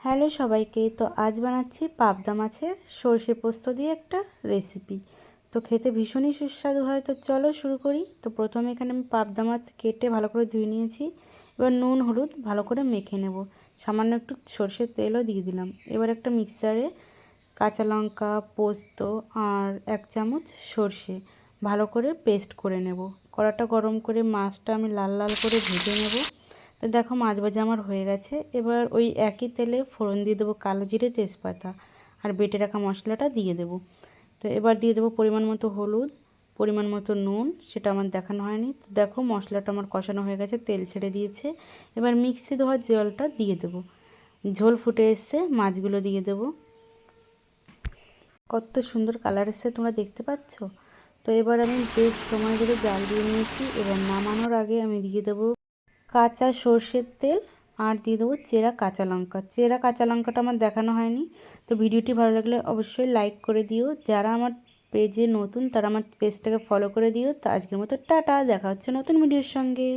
Hello সবাইকে। তো আজ বানাচ্ছি পাবদা মাছের সর্ষে পোস্ত দিয়ে একটা রেসিপি। তো খেতে ভীষণই সুস্বাদু হয়। তো চলো শুরু করি। তো প্রথমে এখানে আমি পাবদা মাছ কেটে ভালো করে ধুয়ে নিয়েছি। এবার নুন হলুদ ভালো করে মেখে নেব। সামান্য একটু সর্ষের তেলও দিয়ে দিলাম। এবার একটা মিক্সারে কাঁচা লঙ্কা, পোস্ত আর 1 চামচ সর্ষে ভালো করে পেস্ট করে নেব। কড়াটা গরম করে মাছটা আমি লাল লাল করে ভেজে নেব। তো দেখো মাছ ভাজা আমার হয়ে গেছে। এবার ওই একই তেলে ফোড়ন দিয়ে দেবো কালো জিরে, তেজপাতা আর বেটে রাখা মশলাটা দিয়ে দেবো। তো এবার দিয়ে দেবো পরিমাণ মতো হলুদ, পরিমাণ মতো নুন, সেটা আমার দেখানো হয়নি। তো দেখো মশলাটা আমার কষানো হয়ে গেছে, তেল ছেড়ে দিয়েছে। এবার মিক্সি ধোয়া জলটা দিয়ে দেবো। ঝোল ফুটে এসছে, মাছগুলো দিয়ে দেবো। কত সুন্দর কালার এসছে তোমরা দেখতে পাচ্ছ। তো এবার আমি বেশ সময় ধরে জাল দিয়ে নিয়েছি। এবার নামানোর আগে আমি দিয়ে দেবো কাঁচা সর্ষের তেল আর দিয়ে দেবো চেরা কাঁচা লঙ্কা। চেরা কাঁচা লঙ্কাটা আমার দেখানো হয়নি। তো ভিডিওটি ভালো লাগলে অবশ্যই লাইক করে দিও। যারা আমার পেজে নতুন তারা আমার পেজটাকে ফলো করে দিও। তো আজকের মতো টাটা, দেখা হচ্ছে নতুন ভিডিওর সঙ্গে।